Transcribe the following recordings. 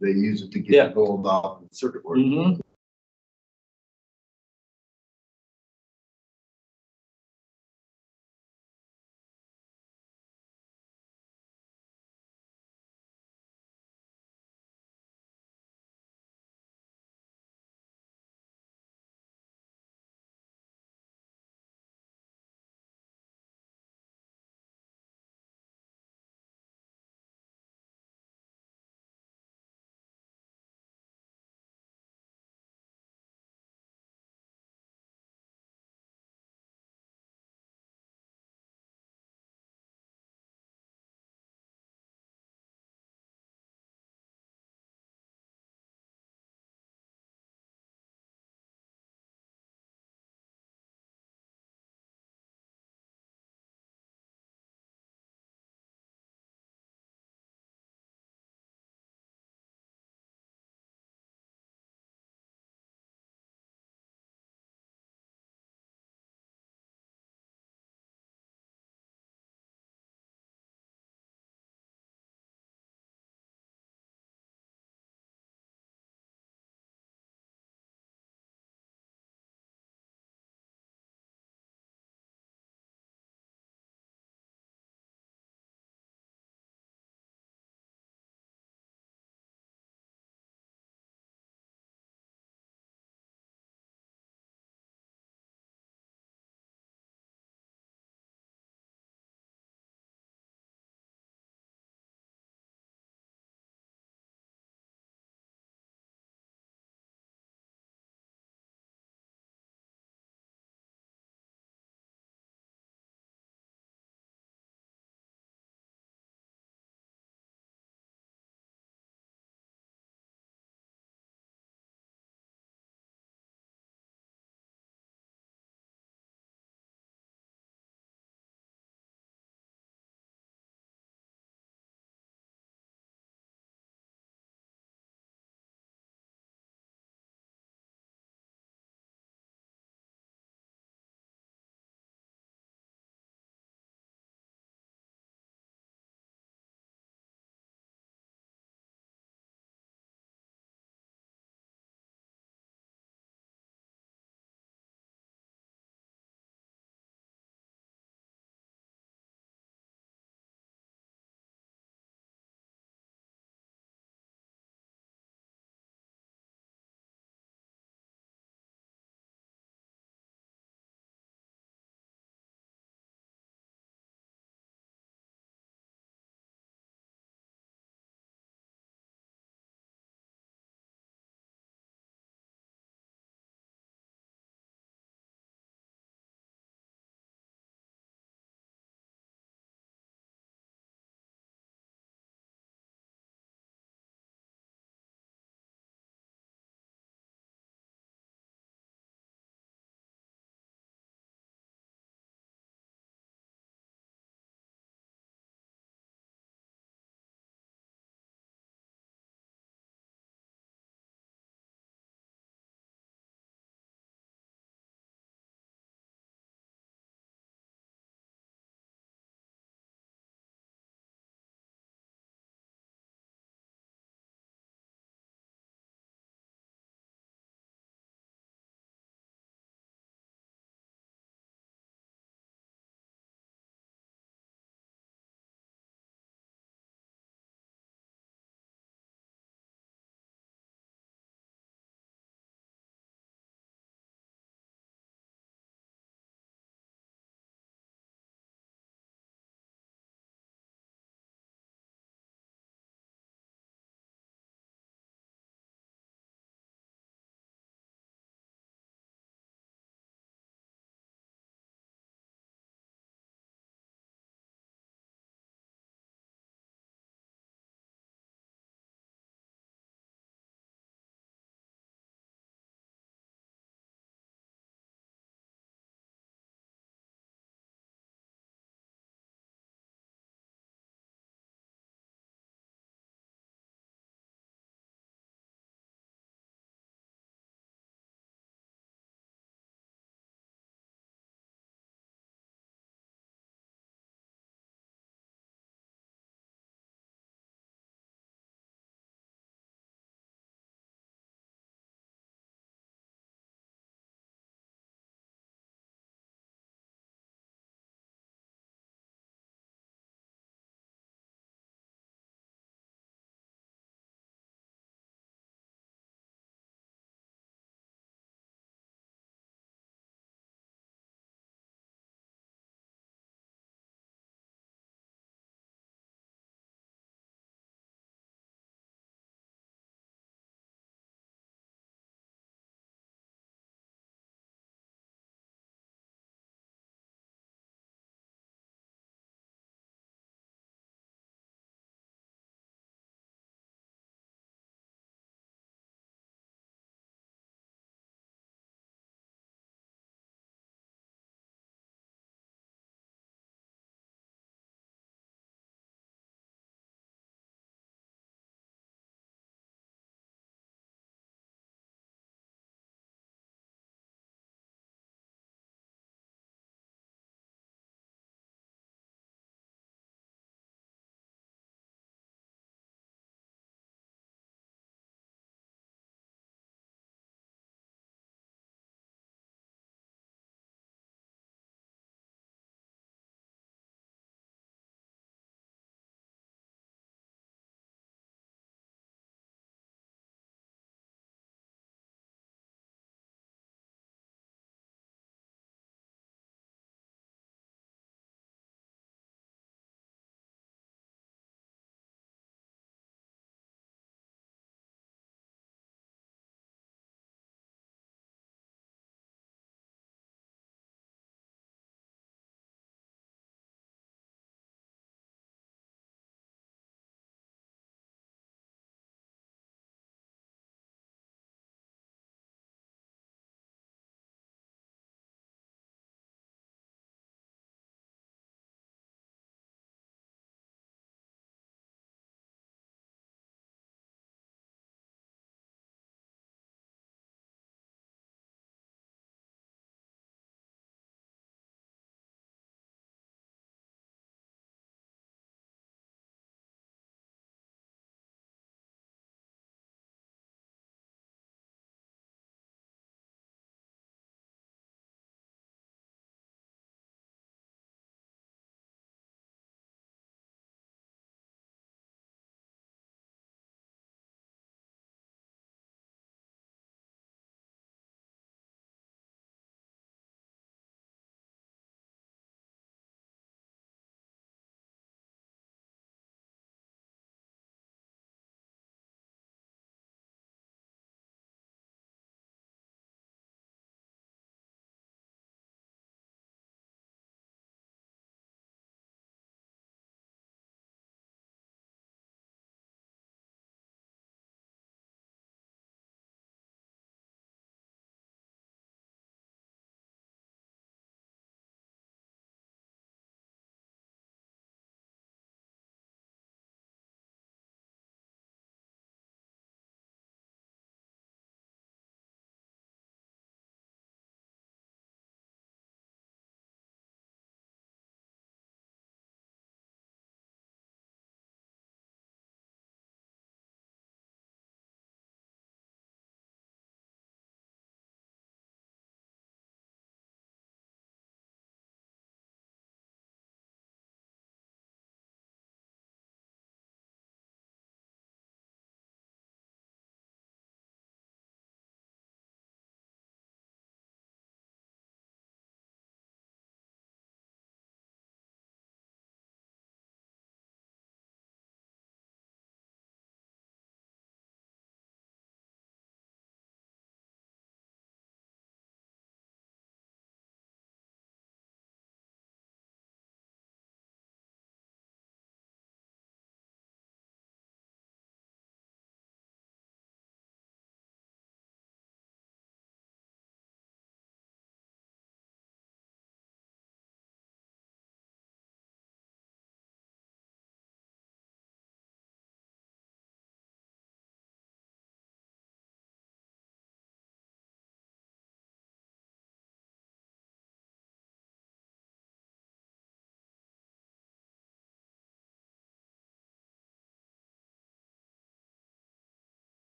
They use it to Yeah. get, go about circuit work. Mhm.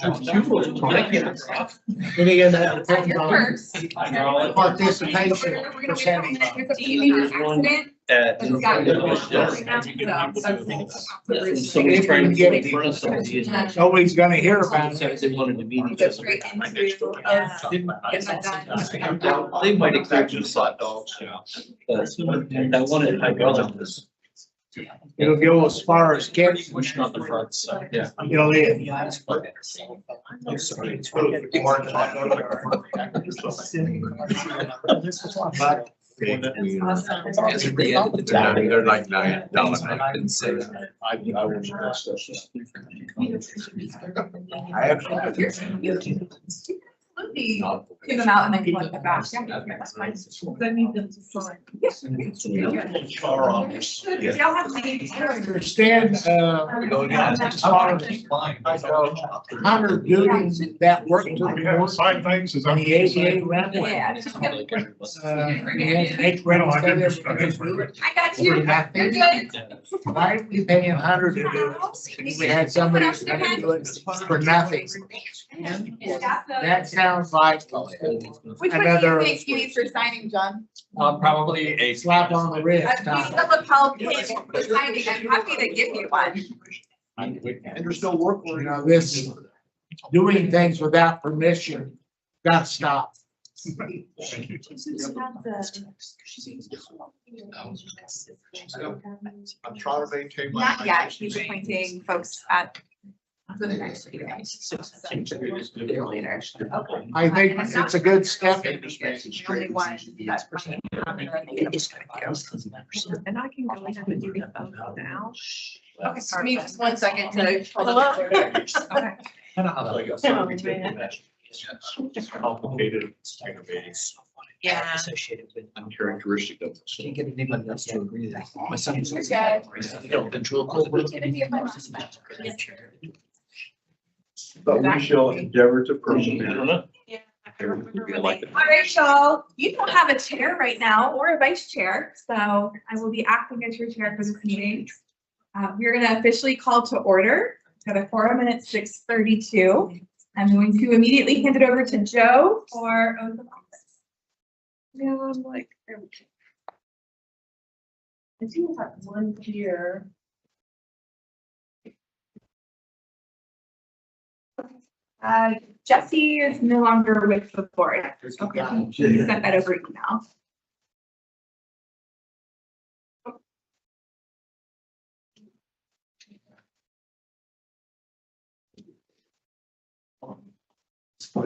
Any of that depends You're on first. participation percentage. It's got Somebody's trying to get in front of somebody. Nobody's gonna hear about it. They wanted to meet each Goes other. straight into, get that done. They might expect just hot dogs. But I wanted, I'd rather this. It'll go as far as kids. Pushing on the front side, yeah. You'll live. I'm sorry. They're like $9. I actually. Absolutely. Give them out and then collect them back. Yeah, that's fine. I need them to sign. Y'all have to. Understand, Hunter doing that work to the north, Sign things is. on the ADA ramp. Yeah. Just give them- He has H rental I got you. You're good. Why are we paying Hunter to do it? We had somebody who's gonna do it for nothing. That sounds like Which one do you another think you need for signing, John? Probably a. slap on the wrist. Please don't look how paid for signing. I'm happy to give you one. And there's no work. You know, this doing things without permission, got to stop. I'm trying to maintain my. Not yet. He's appointing folks at for the next few days. Later. Okay. I think it's a good step. The only one that. And I can go ahead and do that now. Okay, give me just 1 second to. Hello? Okay. Complicated, aggravating. Yeah. Associated with. Uncharacteristic of. Can't get anybody else to agree that. My son's. You're good. You know, control. But we shall endeavor to persevere. Yeah. All All right, y'all, you don't have a chair right now or a vice chair, so I will be acting as your chair for this meeting. We're gonna officially call to order at a quorum and it's 6:32. I'm going to immediately hand it over to Joe for oath of office. Yeah, I'm like, there we go. I do have one here. Jesse is no longer with the board. Okay, she sent that over email. I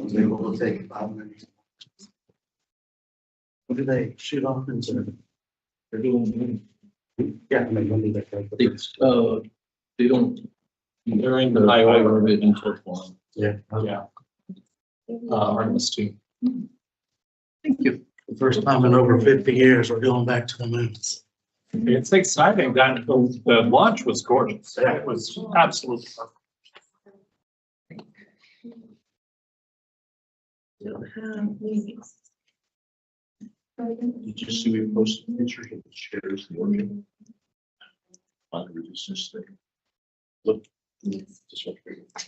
was able to take 5 minutes. What do they shoot off into? They're doing. Yeah. They don't. They're in the highway road until 1. Yeah. Yeah. Artemis too. Thank you. The first time in over 50 years, we're going back to the moon. It's exciting that the launch was gorgeous. It was absolutely perfect. Did you see we posted pictures of the chairs? On the reduces thing. Look.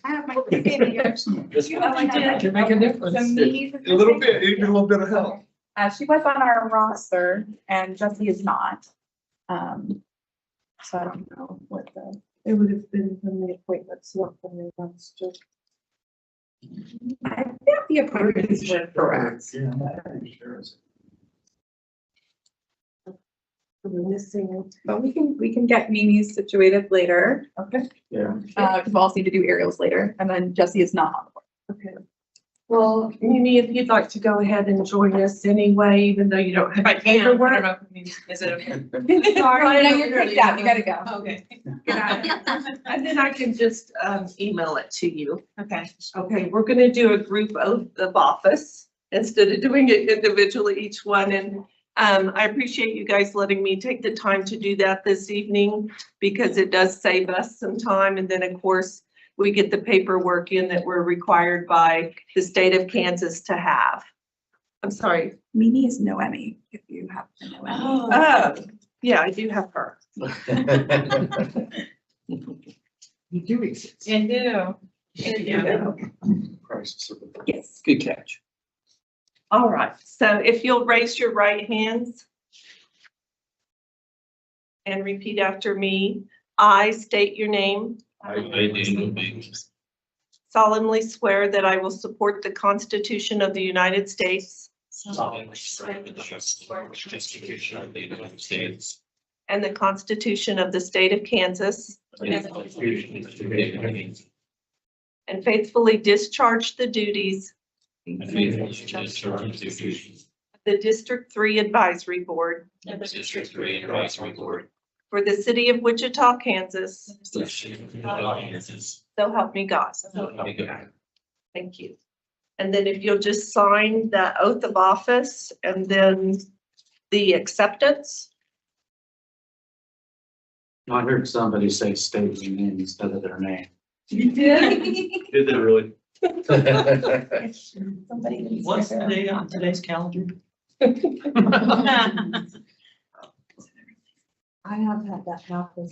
I have my baby here. You have my dad. Can make a difference. Some meetings. A little bit, even a little bit of help. She was on our roster and Jesse is not. So I don't know what the. It would have been from the appointments, not from the ones just. I think the appointments were correct. We're missing. But we can get Mimi's situated later. Okay. Yeah. Because we'll also need to do aerials later and then Jesse is not on the board. Okay. Well, Mimi, if you'd like to go ahead and join us anyway, even though you don't have If I can, I paperwork. don't know, is it okay? Sorry, no, you're kicked out. You gotta go. Okay. And then I can just email it to you. Okay. Okay, we're gonna do a group oath of office instead of doing it individually, each one. And I appreciate you guys letting me take the time to do that this evening because it does save us some time. And then, of course, we get the paperwork in that we're required by the state of Kansas to have. I'm sorry. Mimi is Noemi, if you have the Noemi. Oh, yeah, I do have her. You do exist. I do. Yes. Good catch. All right, so if you'll raise your right hands and repeat after me. I state your name. Solemnly swear that I will support the Constitution of the United States Constitution of the United States. and the Constitution of the State of Kansas, and faithfully discharge the duties of the District 3 Advisory Board for the city of Wichita, Kansas. So help me God. Thank you. And then if you'll just sign the oath of office and then the acceptance. I heard somebody say state your name instead of their name. You did? Did they really? What's the date on today's calendar? I have had that happen.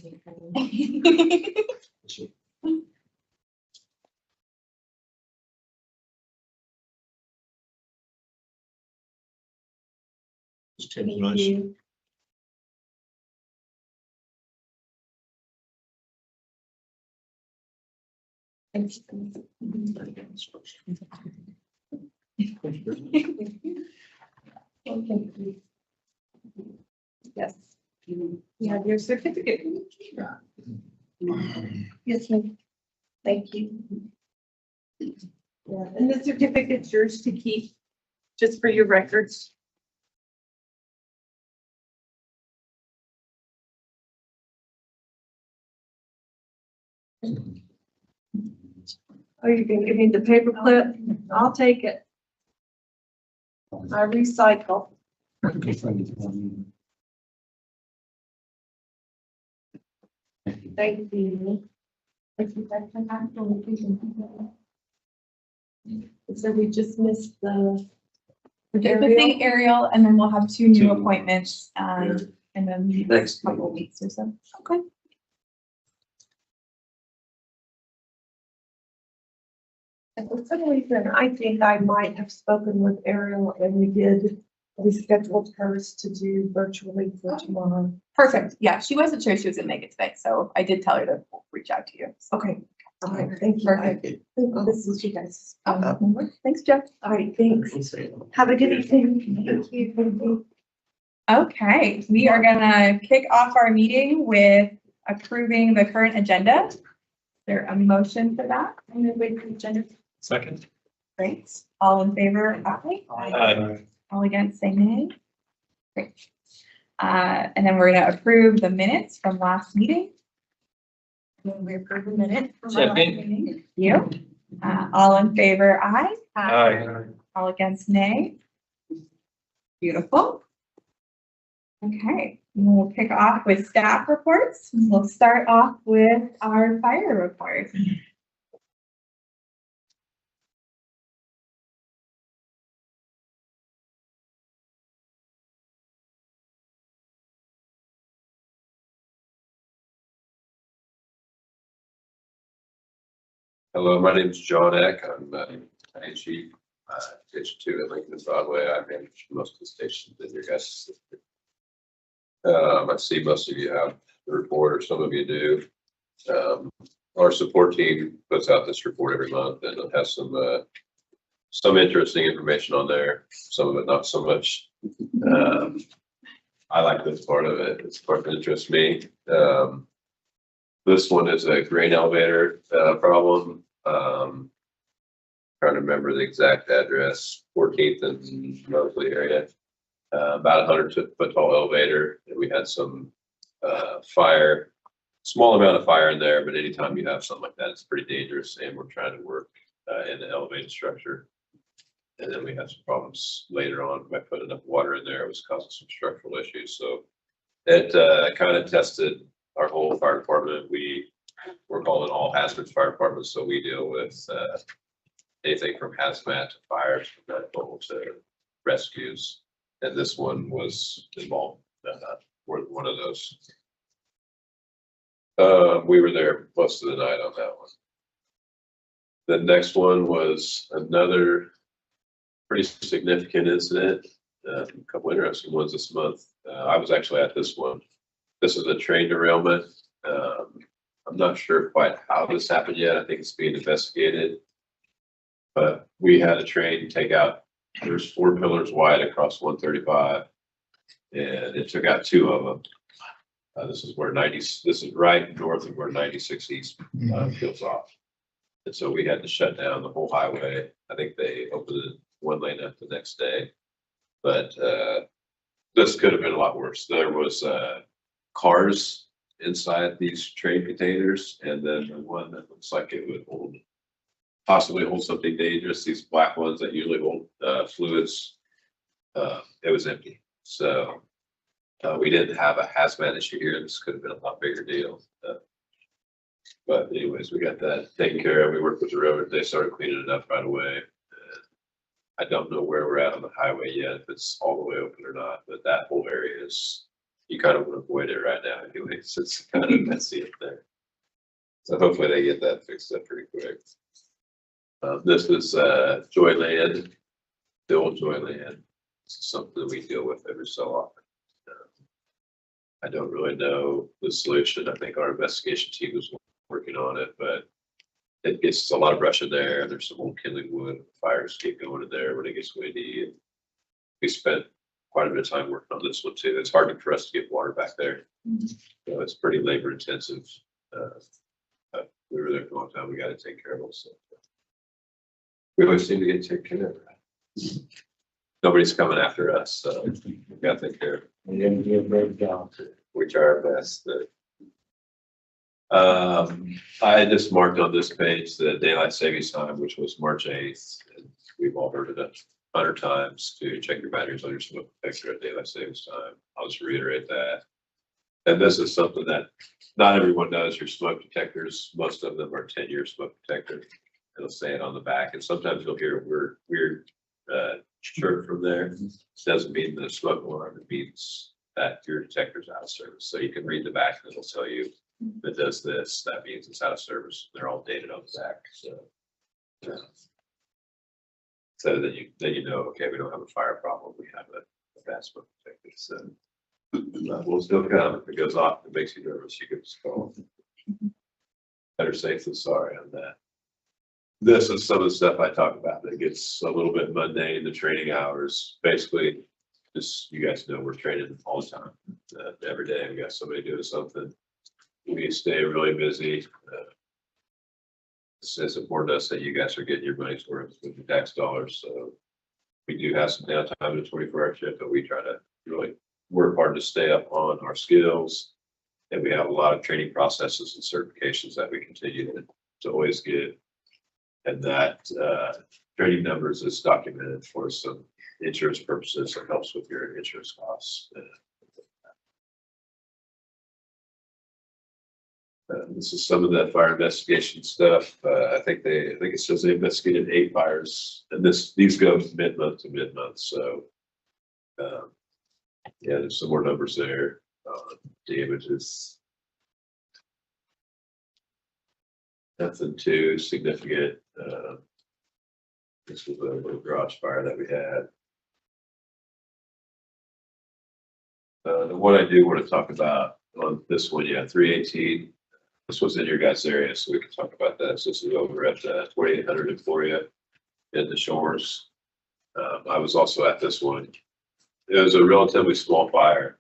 Thank you. Yes. You have your certificate. Yes, ma'am. Thank you. Yeah, and the certificate's yours to keep, just for your records. Oh, you can give me the paper clip? I'll take it. I recycle. Thank you. So we just missed the. Just the thing, Ariel, and then we'll have two new appointments, Yeah. in the next Next couple of weeks or so. Okay. And for some reason, I think I might have spoken with Ariel and we scheduled hers to do virtually for tomorrow. Perfect. Yeah, she wasn't sure she was gonna make it today, so I did tell her to reach out to you. Okay. All right, thank you. I think this is you guys. Thanks, Jeff. All right, thanks. Have a good evening. Thank you. Thank you. Okay, we are gonna kick off our meeting with approving the current agenda. Is there a motion for that? I'm gonna wait for the agenda. Second. Great. All in favor, aye. Aye. All against, say nay. Great. And then we're gonna approve the minutes from last meeting. We approve the minutes from our last Second. meeting. Thank you. All in favor, aye. Aye. All against, nay. Beautiful. Okay, we'll kick off with staff reports. We'll start off with our fire report. Hello, my name is John Eck. I'm Fire Chief, Station 2 at Lincoln and Broadway. I manage most of the stations in your guys' district. I see most of you have the report, or some of you do. Our support team puts out this report every month, and it has some interesting information on there. Some of it not so much. I like this part of it. It's the part that interests me. This one is a grain elevator problem. Trying to remember the exact address, 14th and Mosley area. About 100-foot tall elevator. And we had some fire, small amount of fire in there, but anytime you have something like that, it's pretty dangerous. And we're trying to work in the elevated structure. And then we had some problems later on by putting enough water in there. It was causing some structural issues. So it kind of tested our whole fire department. We're calling all hazardous fire departments, so we deal with anything from hazmat to fires, from medical to rescues. And this one was involved, one of those. We were there most of the night on that The next one was another pretty significant incident, a couple interesting ones this month. I was actually at this one. This is a train derailment. I'm not sure quite how this happened yet. I think it's being investigated. But we had a train take out, there's 4 pillars wide across 135. And it took out 2 of them. This is right north of where 96 East peels off. And so we had to shut down the whole highway. I think they opened it 1 lane up the next day. But this could have been a lot worse. There was cars inside these train containers, and then the one that looks like it would possibly hold something dangerous, these black ones that usually hold fluids, it was empty. So we didn't have a hazmat issue here. This could have been a lot bigger deal. But anyways, we got that taken care of. We worked with the railroad. They started cleaning it up right away. I don't know where we're at on the highway yet, if it's all the way open or not, but that whole area is, you kind of want to avoid it right now anyways. It's kind of messy up there. So hopefully they get that fixed up pretty quick. This is Joyland, the old Joyland. It's something we deal with every so often. I don't really know the solution. I think our investigation team is working on it, but it gets a lot of brush in there. And there's some old kindling wood, fires keep going in there when it gets windy. And we spent quite a bit of time working on this one too. It's hard for us to get water back there. So it's pretty labor intensive. We were there for a long time. We got to take care of it. So we always seem to get taken care of. Nobody's coming after us, so we got to take care of it. We didn't do a great job. We try our best. I just marked on this page the daylight savings time, which was March 8th. And we've all heard it 100 times to check your batteries on your smoke detector at daylight savings time. I'll just reiterate that. And this is something that not everyone does. Your smoke detectors, most of them are 10-year smoke detector. It'll say it on the back. And sometimes you'll hear a weird chirp from there. Doesn't mean the smoke alarm. It means that your detector's out of service. So you can read the back and it'll tell you if it does this, that means it's out of service. They're all dated on the back. So then you know, okay, we don't have a fire problem. We have a bad smoke detector. So we'll still come. If it goes off, it makes you nervous, you can just call. Better safe than sorry on that. This is some of the stuff I talk about that gets a little bit mundane, the training hours. Basically, just you guys know we're training all the time. Every day we got somebody doing something. We stay really busy. It's important to us that you guys are getting your money's worth with your tax dollars. So we do have some downtime in a 24-hour shift, but we try to really work hard to stay up on our skills. And we have a lot of training processes and certifications that we continue to always get. And that training numbers is documented for some insurance purposes. It helps with your insurance costs. This is some of the fire investigation stuff. I think it says they investigated 8 fires, and these go mid-month to mid-month. So yeah, there's some more numbers there. Damages. Nothing too significant. This was a little garage fire that we had. The one I do want to talk about on this one, yeah, 318. This was in your guys' area, so we can talk about that. So this is over at 2800 Emporia in the Shores. I was also at this one. It was a relatively small fire,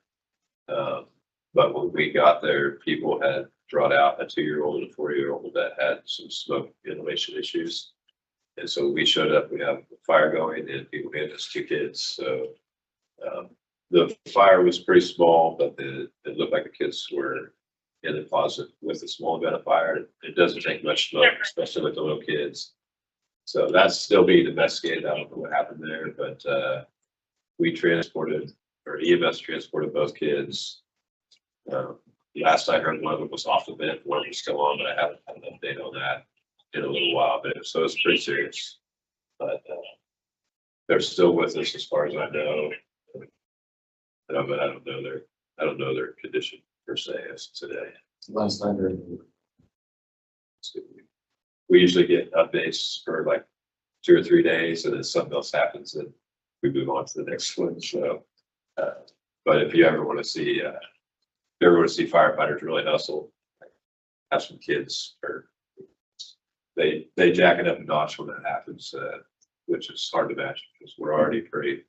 but when we got there, people had brought out a 2-year-old and a 4-year-old that had some smoke inhalation issues. And so we showed up, we have a fire going, and people had us 2 kids. So the fire was pretty small, but it looked like the kids were in the closet with a small amount of fire. It doesn't take much smoke, especially with the little kids. So that's still being investigated. I don't know what happened there, but we transported, or EMS transported both kids. Last I heard, one of them was off the vent, one was still on, but I haven't had an update on that in a little while. But so it's pretty serious. But they're still with us as far as I know. But I don't know their condition per se as today. Last I heard. we usually get updates for like 2 or 3 days, and then something else happens and we move on to the next one. So, but if you ever want to see, firefighters really hustle, have some kids, or they jack it up a notch when that happens, which is hard to imagine because we're already pretty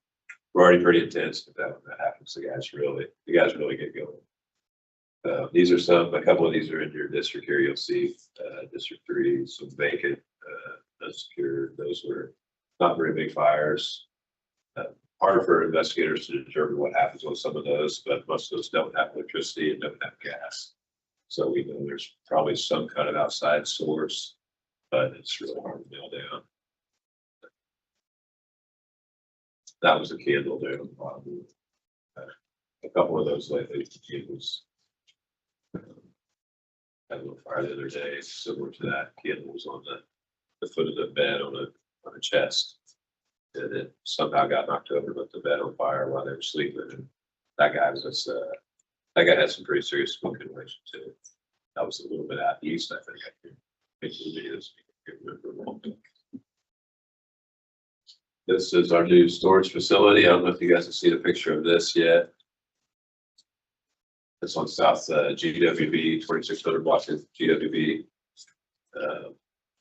intense. But when that happens, the guys really get going. These are a couple of these are in your district here. You'll see District 3, some vacant, unsecured. Those were not very big fires. Harder for investigators to determine what happens with some of those, but most of those don't have electricity and don't have gas. So we know there's probably some kind of outside source, but it's really hard to nail down. That was a candle there on the bottom. A couple of those lately, it was had a little fire the other day, similar to that. Candle was on the foot of the bed on a chest. And it somehow got knocked over, lit the bed on fire while they were sleeping. And that guy had some pretty serious smoke inhalation too. That was a little bit out east, I think. This is our new storage facility. I don't know if you guys have seen a picture of this yet. It's on South GWB, 2600 block of GWB.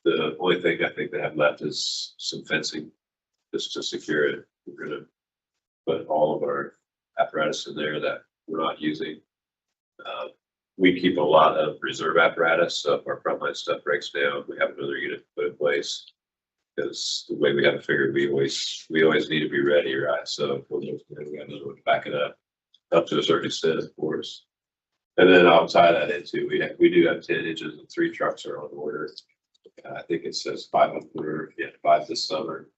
The only thing I think they have left is some fencing just to secure it. We're gonna put all of our apparatus in there that we're not using. We keep a lot of reserve apparatus, so if our frontline stuff breaks down, we have another unit put in place. Because the way we have it figured, we always need to be ready, right? So we got another one to back it up to a certain extent, of course. And then I'll tie that into, we do have 10 inches and 3 trucks are on order. I think it says 5 on order, 5 this summer.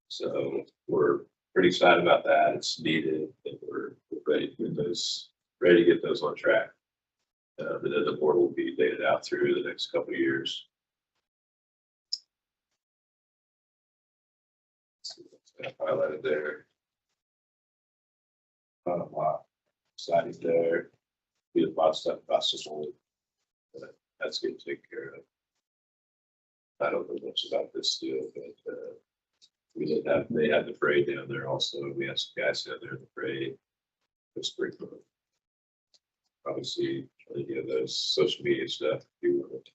So we're pretty excited about that. It's needed, and we're ready to get those on track. And then the board will be dated out through the next couple of years. Highlighted there. Wow. Exciting there. We have a lot of stuff possible. That's getting taken care of. I don't know much about this deal, but they had the parade down there also. We had some guys down there in the parade. It was pretty cool. Probably see any of those social media stuff. If you want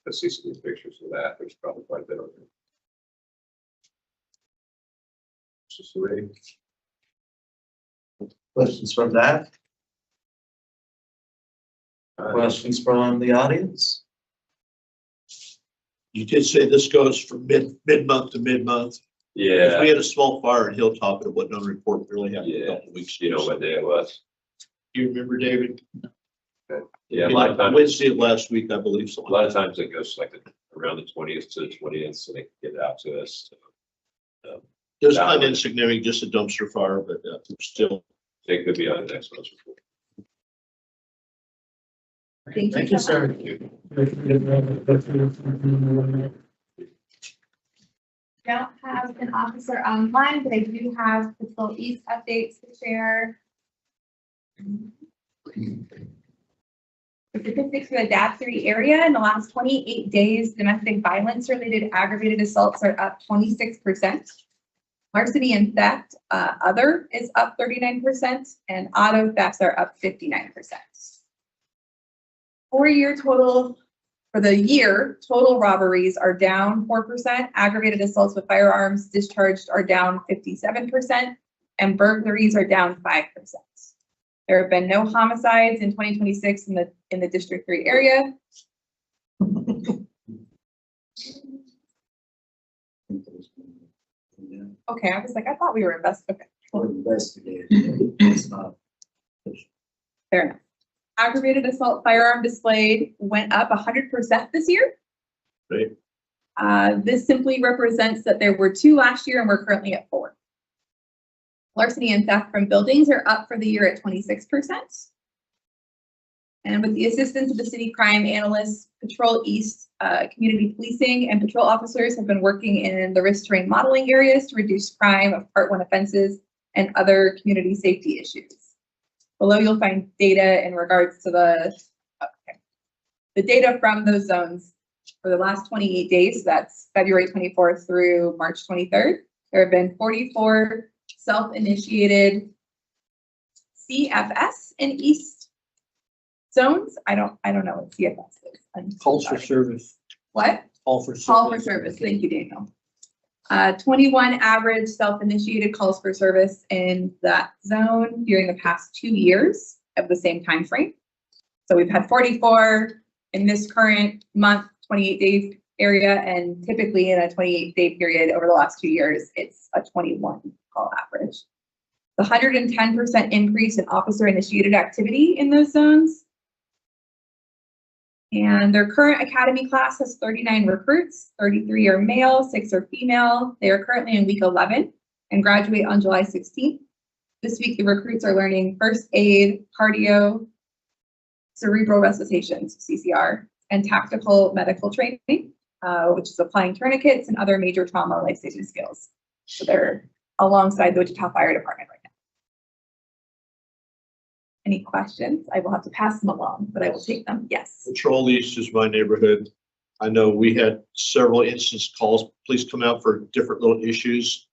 to see some pictures of that, there's probably quite a bit on there. Just the way. Questions from that? Questions from the audience? You did say this goes from mid-month to mid-month. If Yeah, we had a small fire in Hilltop, it wasn't on report, really happened a Yeah. couple of weeks. you know what day it was? Do you remember, David? Yeah, a lot of times. Wednesday of last week, I believe. A lot of times it goes like around the 20th to the 20th, so they can get it out to us. It was kind of insignificant, just a dumpster fire, but still. It could be on the next month's report. Thank you, sir. Don't have an officer online, but I do have Patrol East updates to share. The statistics for the DAP3 area in the last 28 days, domestic violence related aggravated assaults are up 26%. Larceny and theft, other is up 39%, and auto thefts are up 59%. For the year, total robberies are down 4%, aggravated assaults with firearms discharged are down 57%, and burglaries are down 5%. There have been no homicides in 2026 in the District 3 area. Okay, I was like, I thought we were investigating. It's not. Fair enough. Aggravated assault firearm displayed went up 100% this year. Right. This simply represents that there were 2 last year and we're currently at 4. Larceny and theft from buildings are up for the year at 26%. And with the assistance of the city crime analysts, Patrol East, community policing and patrol officers have been working in the risk terrain modeling areas to reduce crime of Part 1 offenses and other community safety issues. Below, you'll find data in regards to the data from those zones for the last 28 days, that's February 24th through March 23rd, there have been 44 self-initiated CFS in East zones. I don't know what CFS is. I'm so Calls for sorry. service, What? call for service. Call for service. Thank you, Daniel. 21 average self-initiated calls for service in that zone during the past 2 years of the same time frame. So we've had 44 in this current month, 28 days area, and typically in a 28-day period over the last 2 years, it's a 21 call average. The 110% increase in officer-initiated activity in those zones. And their current academy class has 39 recruits, 33 are male, 6 are female. They are currently in week 11 and graduate on July 16th. This week, the recruits are learning first aid, cardio, cerebral resuscitations, CCR, and tactical medical training, which is applying tourniquets and other major trauma life-saving skills. So they're alongside the Wichita Fire Department right now. Any questions? I will have to pass them along, but I will take them. Yes. Patrol East is my neighborhood. I know we had several instance calls, police come out for different little issues.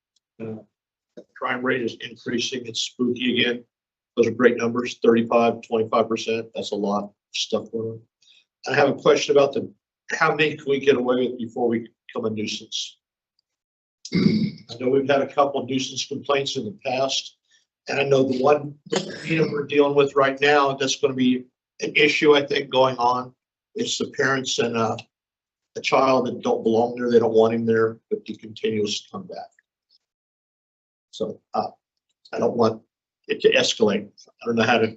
Crime rate is increasing. It's spooky again. Those are great numbers, 35, 25%. That's a lot of stuff going on. I have a question about how many can we get away with before we become a nuisance? I know we've had a couple of nuisance complaints in the past. And I know the one we're dealing with right now, that's going to be an issue, I think, going on. It's the parents and a child that don't belong there. They don't want him there, but he continues to come back. So I don't want it to escalate. I don't know how to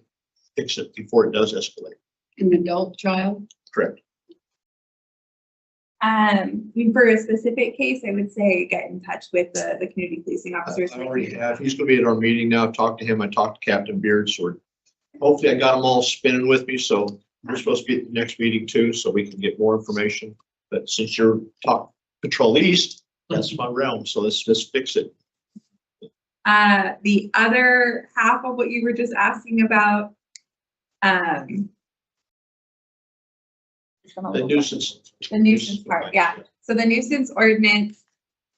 fix it before it does escalate. An adult child? Correct. For a specific case, I would say get in touch with the community policing officers. I already have. He's going to be at our meeting now. I've talked to him. I talked to Captain Beard. So hopefully I got them all spinning with me. So we're supposed to be at the next meeting too, so we can get more information. But since you're talking Patrol East, that's my realm. So let's fix it. The other half of what you were just asking about, The nuisance. the nuisance part, yeah. So the nuisance ordinance,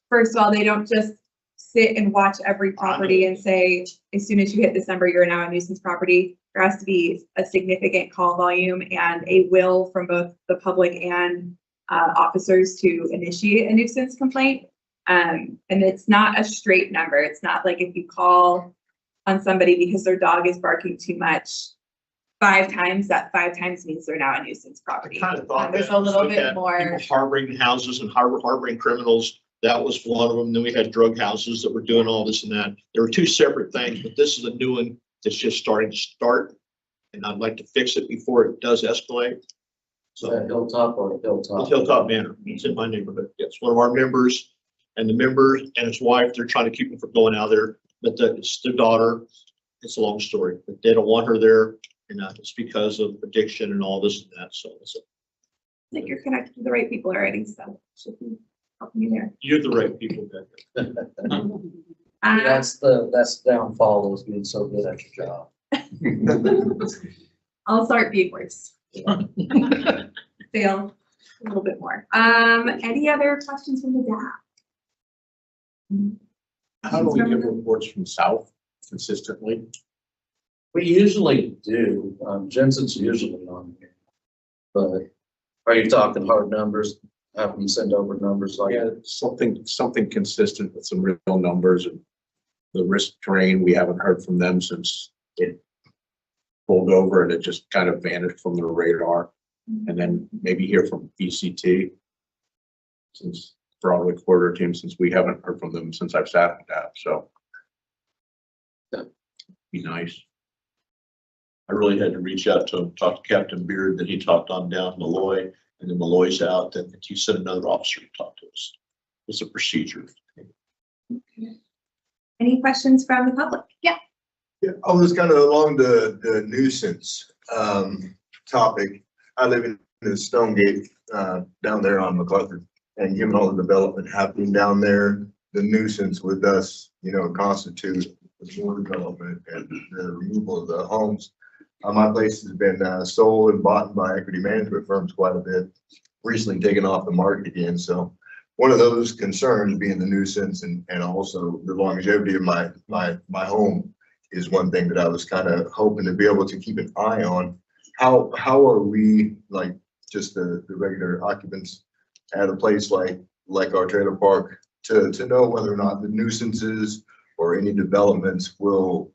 first of all, they don't just sit and watch every property and say, as soon as you hit this number, you're now a nuisance property. There has to be a significant call volume and a will from both the public and officers to initiate a nuisance complaint. And it's not a straight number. It's not like if you call on somebody because their dog is barking too much 5 times, that 5 times means they're now a nuisance property. Kind of thought There's that. a little We bit had more. people harboring houses and harboring criminals. That was one of them. Then we had drug houses that were doing all this and that. There were 2 separate things, but this is a new one that's just starting to start. And I'd like to fix it before it does escalate. So that Hilltop or Hilltop? It's Hilltop Manor. It's in my neighborhood. It's one of our members, and the member and his wife, they're trying to keep him from going out there, but it's their daughter. It's a long story, but they don't want her there. And it's because of addiction and all this and that. So I think you're connected to the right people already, so should be helping you there. you're the right people. That's the downfall, is being so good at your job. I'll start being worse. Fail a little bit more. Any other questions from the staff? How do we get reports from South consistently? We usually do. Jensen's usually on here. But are you talking hard numbers? Have them send over numbers like? Yeah, something consistent with some real numbers, and the risk terrain, we haven't heard from them since it pulled over and it just kind of vanished from the radar. And then maybe hear from ECT, since Broadway Corridor Team, since we haven't heard from them since I've sat with that, so. That'd be nice. I really had to reach out to him, talk to Captain Beard, then he talked on down to Malloy, and then Malloy's out, then he sent another officer to talk to us. It's a procedure. Any questions from the public? Yeah. Yeah, I was kind of along the nuisance topic. I live in the Stonegate down there on MacArthur, and given all the development happening down there, the nuisance with us, constitutes the more development and the removal of the homes. My place has been sold and bought by equity management firms quite a bit. recently taken off the market again. So one of those concerns being the nuisance and also the longevity of my home is one thing that I was kind of hoping to be able to keep an eye on. How are we, like, just the regular occupants at a place like our trailer park to know whether or not the nuisances or any developments will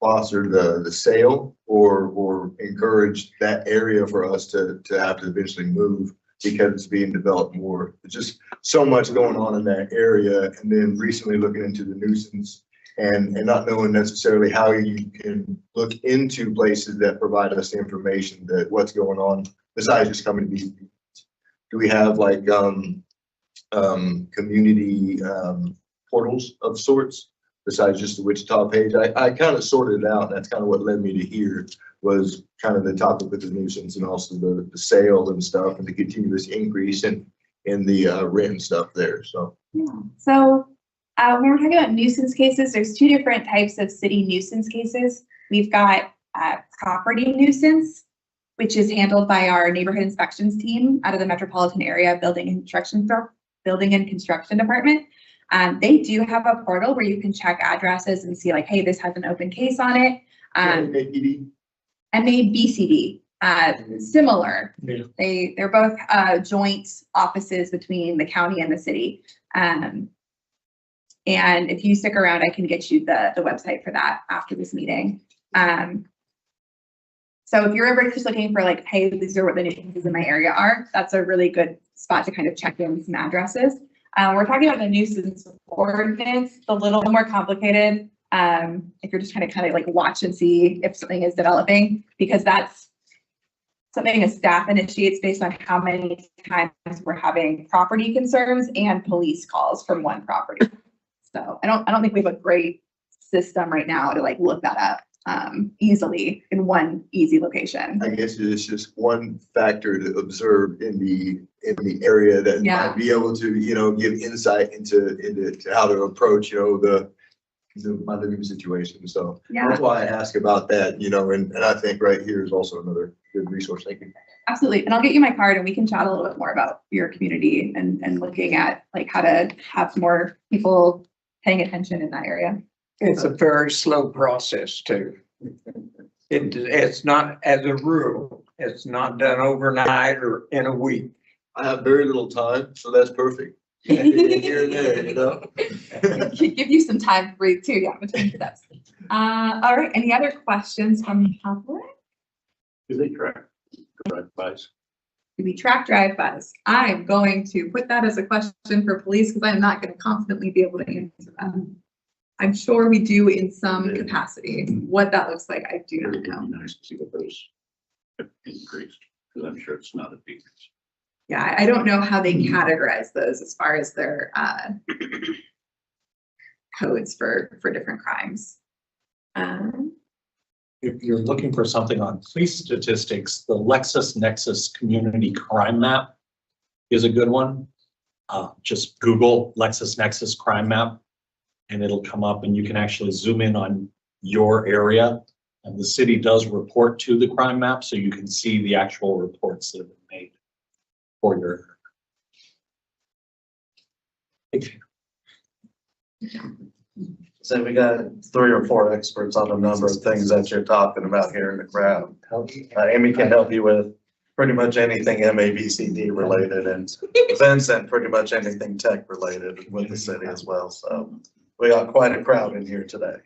foster the sale or encourage that area for us to have to eventually move because it's being developed more. There's just so much going on in that area. And then recently looking into the nuisance and not knowing necessarily how you can look into places that provide us the information that what's going on besides just coming to these meetings. Do we have like community portals of sorts besides just the Wichita page? I kind of sorted it out, and that's kind of what led me to here was kind of the topic with the nuisance and also the sale and stuff and the continuous increase in the rent and stuff there. So Yeah. So when we're talking about nuisance cases, there's two different types of city nuisance cases. We've got property nuisance, which is handled by our neighborhood inspections team out of the metropolitan area building and construction department. They do have a portal where you can check addresses and see like, hey, this has an open case on it. MABCD, similar. Yeah. They're both joint offices between the county and the city. And if you stick around, I can get you the website for that after this meeting. So if you're ever just looking for like, hey, these are what the nuisances in my area are, that's a really good spot to kind of check in some addresses. We're talking about the nuisance ordinance, it's a little more complicated. If you're just kind of like watch and see if something is developing, because that's something a staff initiates based on how many times we're having property concerns and police calls from one property. So I don't think we have a great system right now to like look that up easily in one easy location. I guess it's just one factor to observe in the area that might be able to, give insight into how to approach, my living situation. So that's why I ask about that, and I think right here is also another good resource. Thank you. Absolutely. And I'll get you my card and we can chat a little bit more about your community and looking at like how to have more people paying attention in that area. It's a very slow process too. It's not, as a rule, it's not done overnight or in a week. I have very little time, so that's perfect. Here and there, Give you some time to breathe too, between steps. All right, any other questions from the public? Do they track drive-bys? Do we track drive-bys? I'm going to put that as a question for police because I'm not going to confidently be able to answer that. I'm sure we do in some capacity. What that looks like, I do not know. Nice to see what those have increased, because I'm sure it's not a decrease. Yeah, I don't know how they categorize those as far as their codes for different crimes. If you're looking for something on police statistics, the LexisNexis Community Crime Map is a good one. Just Google LexisNexis Crime Map and it'll come up and you can actually zoom in on your area. And the city does report to the crime map, so you can see the actual reports that have been made for your area. So we got 3 or 4 experts on a number of things that you're talking about here in the crowd. Amy can help you with pretty much anything MABCD related, and Vincent pretty much anything tech related with the city as well. So we got quite a crowd in here today.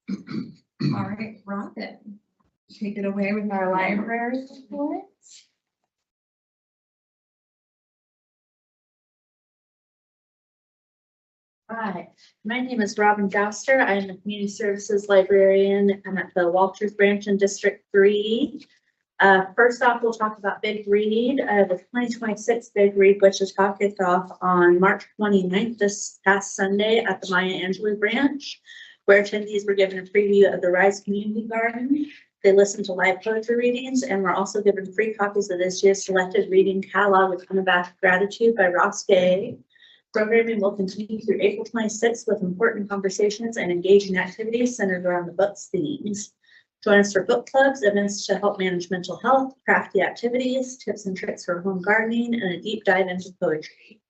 All right, Robin, take it away with our library report. Hi, my name is Robin Jouster. I'm the Community Services Librarian. I'm at the Walters Branch in District 3. First off, we'll talk about Big Read, the 2026 Big Read Wichita kicked off on March 29th, this past Sunday at the Maya Angelou Branch, where attendees were given a preview of the Rise Community Garden. They listened to live poetry readings and were also given free copies of this year's selected reading catalog with Unabashed Gratitude by Ross Gay. Programming will continue through April 26th with important conversations and engaging activities centered around the book's themes. Join us for book clubs, events to help manage mental health, crafty activities, tips and tricks for home gardening, and a deep dive into poetry.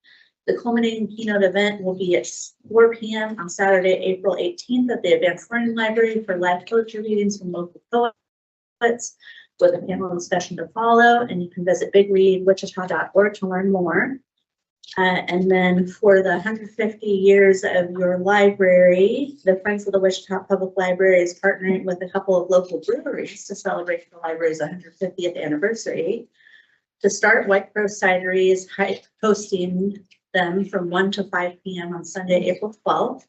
The culminating keynote event will be at 4 p.m. on Saturday, April 18th at the Advanced Learning Library for live poetry readings from local poets with a panel discussion to follow. And you can visit bigreadwichita.org to learn more. And then for the 150 years of your library, the Friends of the Wichita Public Library is partnering with a couple of local breweries to celebrate the library's 150th anniversary. To start, White Crow Cidery is hosting them from 1 to 5 p.m. on Sunday, April 12th.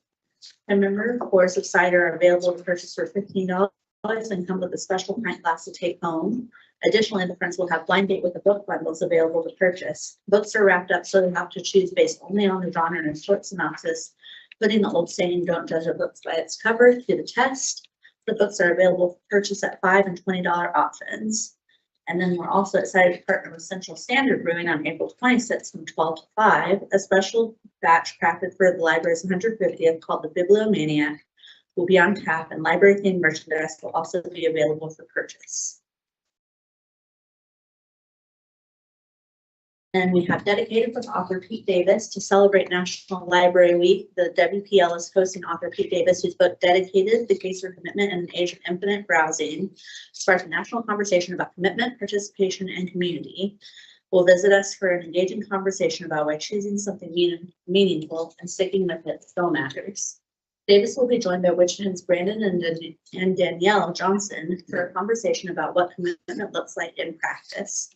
And remember, pours of cider are available to purchase for $15 and come with a special pint glass to take home. Additionally, the Friends will have blind date with the book bundles available to purchase. Books are wrapped up, so they have to choose based only on the genre and a short synopsis, putting the old saying, "Don't judge a book by its cover," to the test. The books are available for purchase at $5 and $20 options. And then we're also excited to partner with Central Standard Brewing on April 26th from 12 to 5. A special batch crafted for the library's 150th called the Bibliomaniac will be on tap, and library-themed merchandise will also be available for purchase. And we have dedicated with author Pete Davis to celebrate National Library Week. The WPL is hosting author Pete Davis, whose book Dedicated, The Case for Commitment in an Age of Infinite Browsing, sparked a national conversation about commitment, participation, and community. Will visit us for an engaging conversation about why choosing something meaningful and sticking with it still matters. Davis will be joined by Wichita's Brandon and Danielle Johnson for a conversation about what commitment looks like in practice.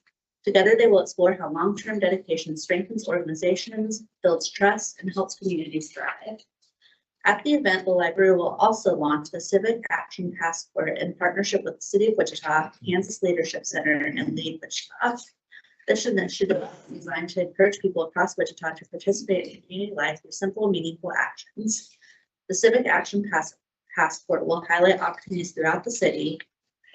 Together, they will explore how long-term dedication strengthens organizations, builds trust, and helps communities thrive. At the event, the library will also launch the Civic Action Passport in partnership with the City of Wichita, Kansas Leadership Center, and Lead Wichita. This initiative is designed to encourage people across Wichita to participate in community life through simple, meaningful actions. The Civic Action Passport will highlight opportunities throughout the city,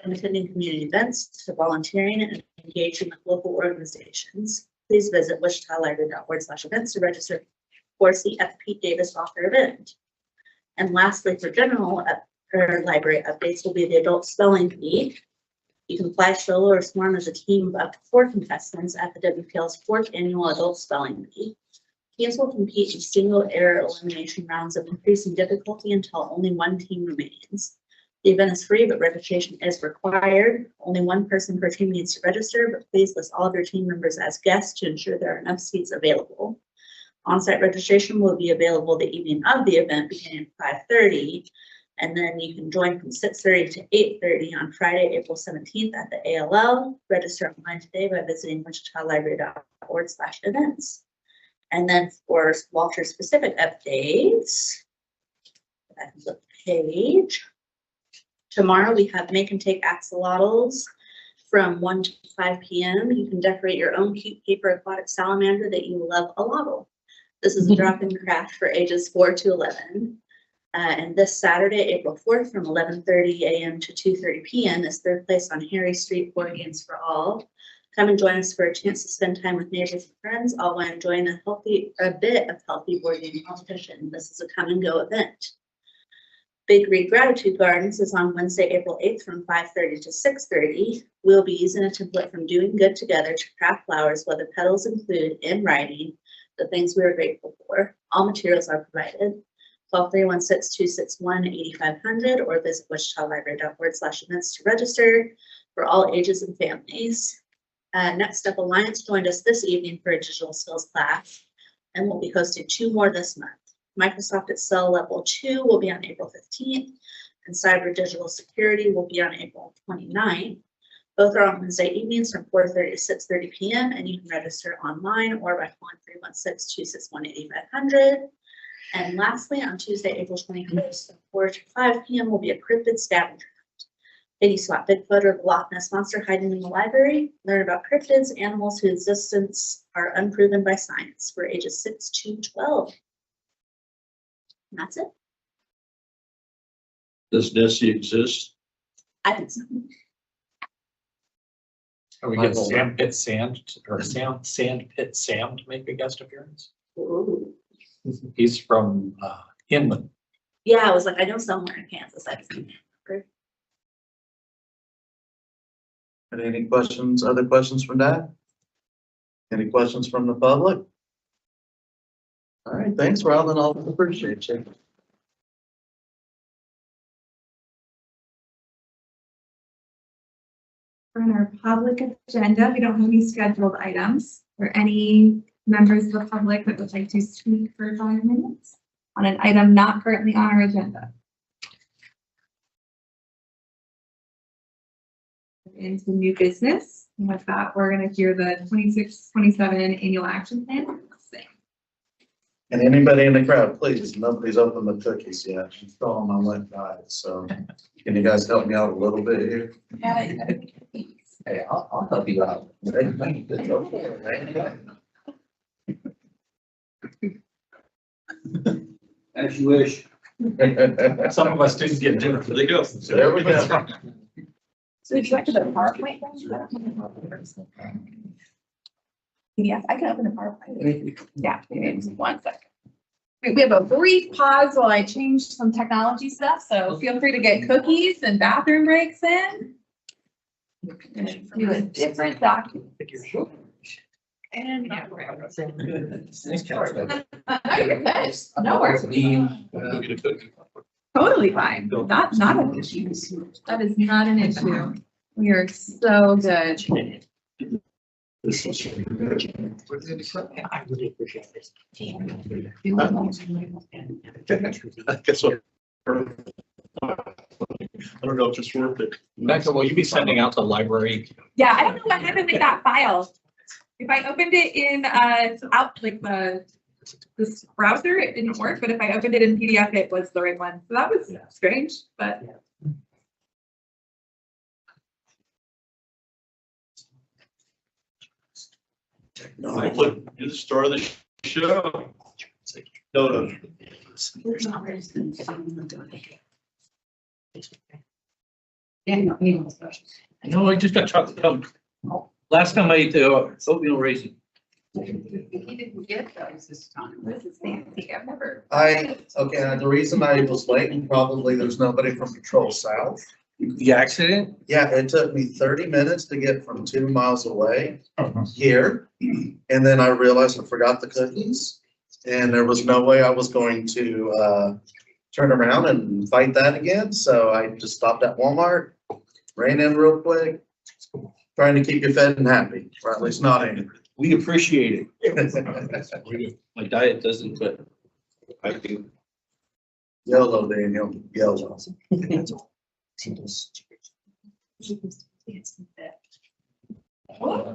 from attending community events to volunteering and engaging with local organizations. Please visit wichitalibrary.org/events to register for the Pete Davis author event. And lastly, for general library updates will be the adult spelling bee. You can fly solo or swarm as a team of up to 4 contestants at the WPL's 4th annual adult spelling bee. Teams will compete in single error elimination rounds of increasing difficulty until only one team remains. The event is free, but registration is required. Only one person per team needs to register, but please list all of your team members as guests to ensure there are enough seats available. On-site registration will be available the evening of the event beginning at 5:30, and then you can join from 6:30 to 8:30 on Friday, April 17th at the ALL. Register online today by visiting wichitalibrary.org/events. And then for Walter specific updates, back to the page. Tomorrow we have make and take axolotls from 1 to 5 p.m. You can decorate your own cute paper aquatic salamander that you love a lot. This is a drop-in craft for ages 4 to 11. And this Saturday, April 4th from 11:30 a.m. to 2:30 p.m. is Third Place on Harry Street Board Games for All. Come and join us for a chance to spend time with neighbors and friends, all while enjoying a bit of healthy board game competition. This is a come and go event. Big Read Gratitude Gardens is on Wednesday, April 8th from 5:30 to 6:30. We'll be using a template from Doing Good Together to craft flowers, whether petals include in writing the things we are grateful for. All materials are provided. Call 316-261-8500 or visit wichitalibrary.org/events to register for all ages and families. Next up, Alliance joined us this evening for a digital skills class, and we'll be hosting 2 more this month. Microsoft Excel Level 2 will be on April 15th, and Cyber Digital Security will be on April 29th. Both are on Wednesday evenings from 4:30 to 6:30 p.m., and you can register online or by calling 316-261-8500. And lastly, on Tuesday, April 21st, from 4 to 5 p.m. will be a cryptid scavenger hunt. Can you spot Bigfoot or the Loch Ness Monster hiding in the library? Learn about cryptids, animals whose existence are unproven by science for ages 6 to 12. And that's it. Does Nessie exist? I think so. Can we get Sand Pit Sam to make a guest appearance? Ooh. He's from Inman. Yeah, I was like, I know somewhere in Kansas. I just can't remember. And any questions, other questions from that? Any questions from the public? All right, thanks, Robin. I'll appreciate you. On our public agenda, we don't have any scheduled items or any members of the public that would like to speak for 5 minutes on an item not currently on our agenda. Into new business. And with that, we're going to hear the 26-27 annual action plan. And anybody in the crowd, please, nobody's opened the cookies yet. I'm still on my left eye, so can you guys help me out a little bit here? Hey, I'll help you out. As you wish. Some of us didn't get dinner for the ghosts. There we go. So would you like to the PowerPoint? Yeah, I can open the PowerPoint. Yeah, give me just 1 second. We have a brief pause while I change some technology stuff, so feel free to get cookies and bathroom breaks in. Do a different document. And yeah. You're good. No worries. Totally fine. Not an issue. That is not an issue. We are so good. I really appreciate this. Guess what? I don't know if it's worth it. Becca, will you be sending out the library? Yeah, I don't know what happened with that file. If I opened it in out like this browser, it didn't work, but if I opened it in PDF, it was the right one. So that was strange, but. You're the star of the show. No. No, I just got chocolate milk. Last time I ate the oatmeal raisin. He didn't get those this time. This is fancy. I've never. Okay, the reason I was late, and probably there's nobody from Patrol South. The accident? Yeah, it took me 30 minutes to get from 2 miles away here. And then I realized I forgot the cookies. And there was no way I was going to turn around and fight that again. So I just stopped at Walmart, ran in real quick, trying to keep you fed and happy, or at least not angry. We appreciate it. My diet doesn't, but I do. YOLO, Daniel, YOLO.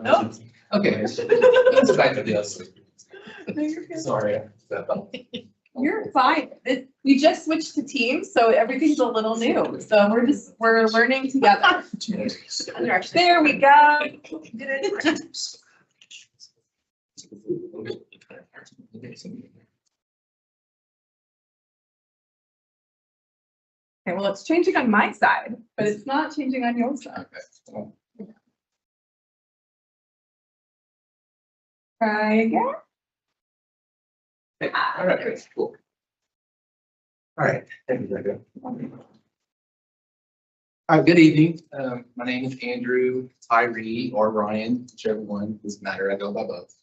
No. Okay. Let's back to the other. Sorry. You're fine. We just switched to Teams, so everything's a little new. So we're learning together. There we go. Did it. Okay, well, it's changing on my side, but it's not changing on your side. Try again. All right, cool. All right, thank you, Becca. All right, good evening. My name is Andrew Tyree or Ryan, whichever one doesn't matter. I go by both.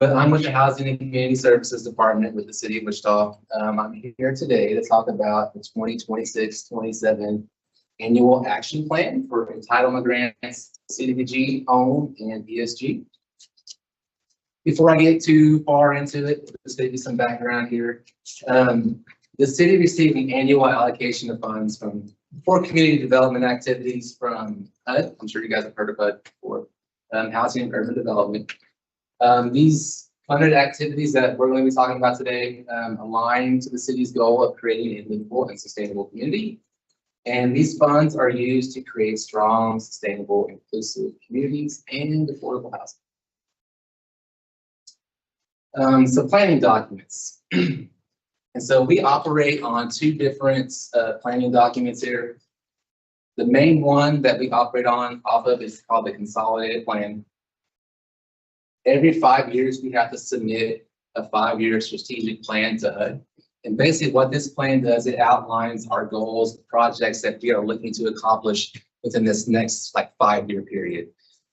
But I'm with the Housing and Community Services Department with the City of Wichita. I'm here today to talk about the 2026-27 annual action plan for entitlement grants, CDBG, OWN, and ESG. Before I get too far into it, just to give you some background here. The city received an annual allocation of funds for community development activities from HUD. I'm sure you guys have heard of HUD before, Housing and Urban Development. These funded activities that we're going to be talking about today align to the city's goal of creating a livable and sustainable community. And these funds are used to create strong, sustainable, inclusive communities and affordable housing. So planning documents. And so we operate on two different planning documents here. The main one that we operate on off of is called the Consolidated Plan. Every 5 years, we have to submit a 5-year strategic plan to HUD. And basically what this plan does, it outlines our goals, projects that we are looking to accomplish within this next like 5-year period.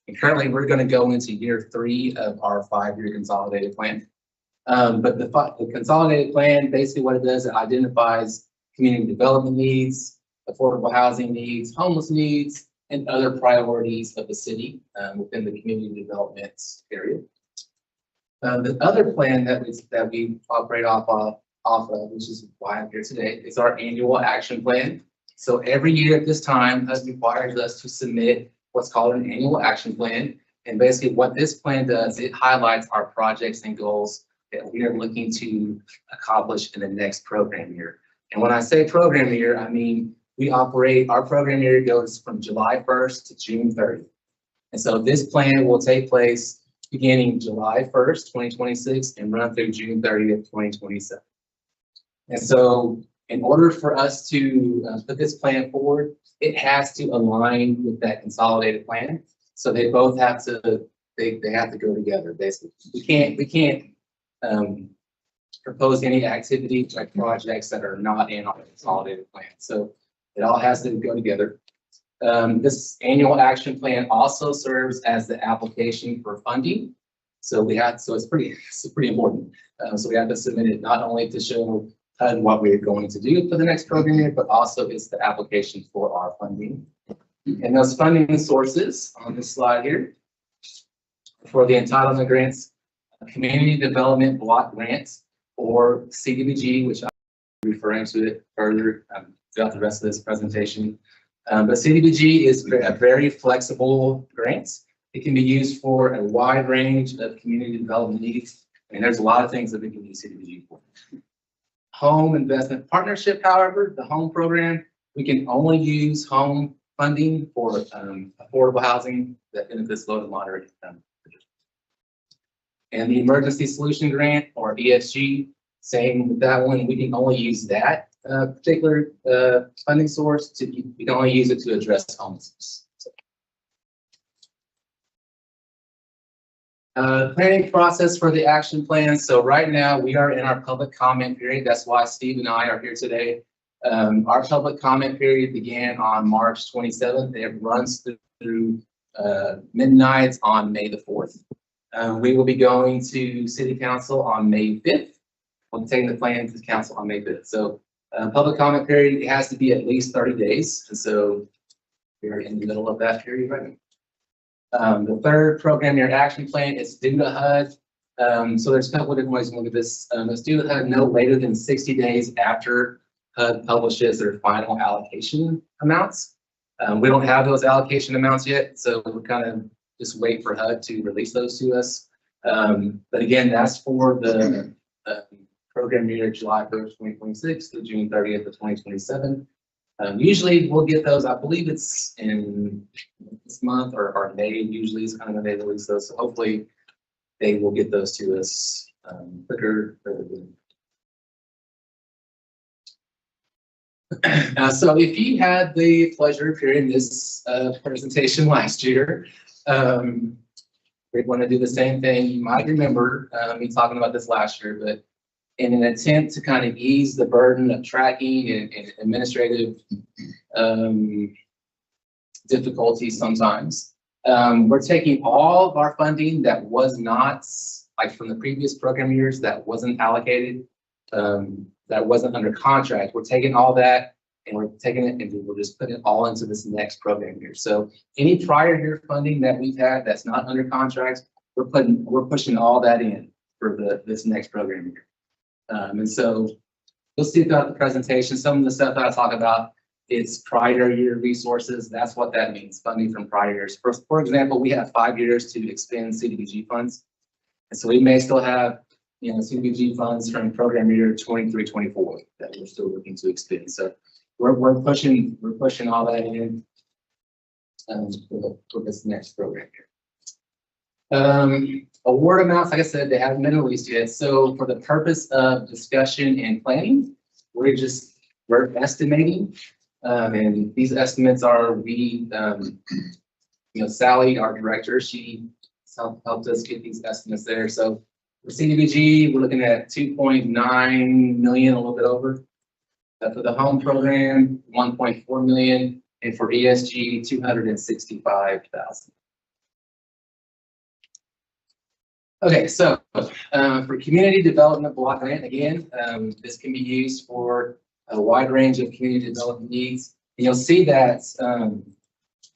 And currently, we're going to go into year 3 of our 5-year consolidated plan. But the consolidated plan, basically what it does, it identifies community development needs, affordable housing needs, homeless needs, and other priorities of the city within the community development area. The other plan that we operate off of, which is why I'm here today, is our annual action plan. So every year at this time, HUD requires us to submit what's called an annual action plan. And basically what this plan does, it highlights our projects and goals that we are looking to accomplish in the next program year. And when I say program year, I mean, our program year goes from July 1st to June 30th. And so this plan will take place beginning July 1st, 2026 and run through June 30th, 2027. And so in order for us to put this plan forward, it has to align with that consolidated plan. So they both have to, they have to go together, basically. We can't propose any activities like projects that are not in our consolidated plan. So it all has to go together. This annual action plan also serves as the application for funding. So it's pretty important. So we have to submit it not only to show HUD what we're going to do for the next program year, but also it's the application for our funding. And those funding sources on this slide here for the entitlement grants, Community Development Block Grants, or CDBG, which I'm referring to it further throughout the rest of this presentation. But CDBG is a very flexible grant. It can be used for a wide range of community development needs. And there's a lot of things that we can use CDBG for. Home Investment Partnership, however, the home program, we can only use home funding for affordable housing that benefits low to moderate income. And the Emergency Solution Grant, or ESG, same with that one, we can only use that particular funding source we can only use it to address homelessness. Planning process for the action plan. So right now we are in our public comment period. That's why Steve and I are here today. Our public comment period began on March 27th. It runs through midnight on May the 4th. We will be going to City Council on May 5th. We'll take the plan to council on May 5th. So public comment period, it has to be at least 30 days. And so we're in the middle of that period right now. The third program year action plan is due to HUD. So there's a couple of different ways to look at this. It's due to HUD no later than 60 days after HUD publishes their final allocation amounts. We don't have those allocation amounts yet, so we're kind of just wait for HUD to release those to us. But again, that's for the program year July 1st, 2026 to June 30th of 2027. Usually we'll get those, I believe it's in this month or May, usually is kind of when they release those. So hopefully they will get those to us quicker. So if you had the pleasure of hearing this presentation last year, we want to do the same thing. You might remember me talking about this last year, but in an attempt to kind of ease the burden of tracking and administrative difficulties sometimes, we're taking all of our funding that was not, like from the previous program years, that wasn't allocated, that wasn't under contract. We're taking all that and we're taking it and we're just putting it all into this next program year. So any prior year funding that we've had that's not under contract, we're pushing all that in for this next program year. And so you'll see throughout the presentation, some of the stuff that I talk about, it's prior year resources. That's what that means, funding from prior years. For example, we have 5 years to expend CDBG funds. And so we may still have, CDBG funds from program year 23-24 that we're still looking to expend. So we're pushing all that in for this next program here. Award amounts, like I said, they haven't been released yet. So for the purpose of discussion and planning, we're estimating, and these estimates are Sally, our director, she helped us get these estimates there. So for CDBG, we're looking at 2.9 million, a little bit over. For the home program, 1.4 million. and for ESG, 265,000. Okay, so for community development block grant, again, this can be used for a wide range of community development needs. And you'll see that,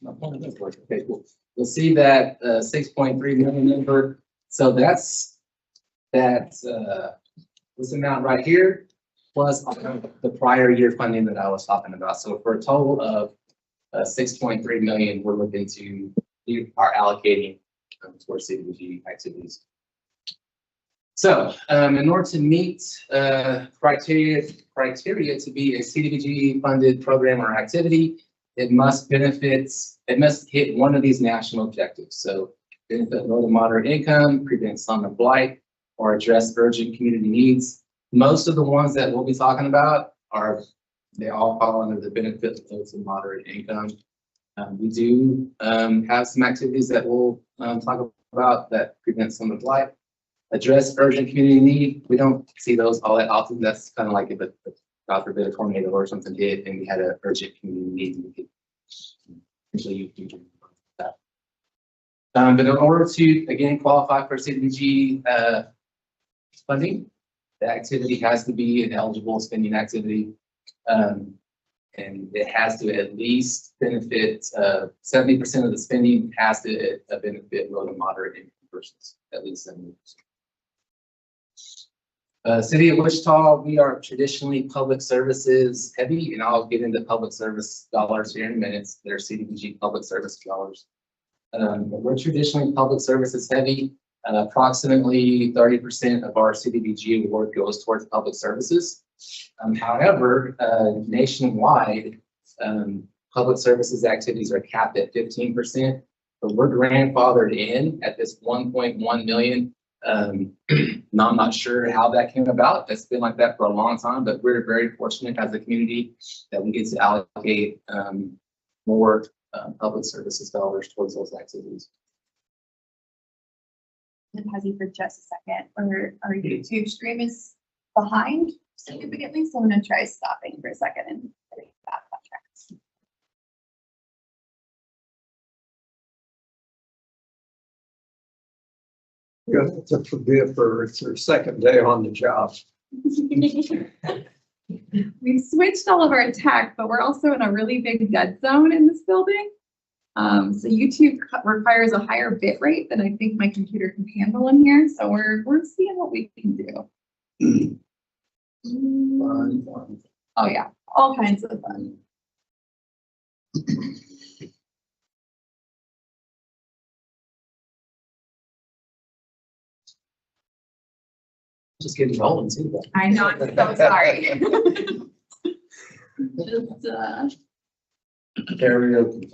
okay, cool. You'll see that 6.3 million number. So that's this amount right here, plus the prior year funding that I was talking about. So for a total of 6.3 million, we're looking to, we are allocating towards CDBG activities. So in order to meet criteria to be a CDBG funded program or activity, it must hit one of these national objectives. So benefit low to moderate income, prevent summer blight, or address urgent community needs. Most of the ones that we'll be talking about they all fall under the benefit low to moderate income. We do have some activities that we'll talk about that prevent summer blight. Address urgent community need. We don't see those all that often. That's kind of like if God forbid, a tornado or something hit and we had an urgent community need, we could potentially use that. But in order to, again, qualify for CDBG funding, the activity has to be an eligible spending activity. And it has to at least benefit 70% of the spending has to benefit low to moderate income persons, at least 70%. City of Wichita, we are traditionally public services heavy, and I'll get into public service dollars here in a minute. They're CDBG public service dollars. But we're traditionally public services heavy. Approximately 30% of our CDBG award goes towards public services. However, nationwide, public services activities are capped at 15%, but we're grandfathered in at this 1.1 million. Now, I'm not sure how that came about. It's been like that for a long time, but we're very fortunate as a community that we get to allocate more public services dollars towards those activities. And pause you for just a second, our YouTube stream is behind significantly, so I'm gonna try stopping for a second and getting that contract. Good to forgive her. It's her second day on the job. We've switched all of our tech, but we're also in a really big dead zone in this building. So YouTube requires a higher bit rate than I think my computer can handle in here. So we're seeing what we can do. Oh yeah, all kinds of fun. Just getting rolling too. I know, I'm so sorry. Just, Karaoke.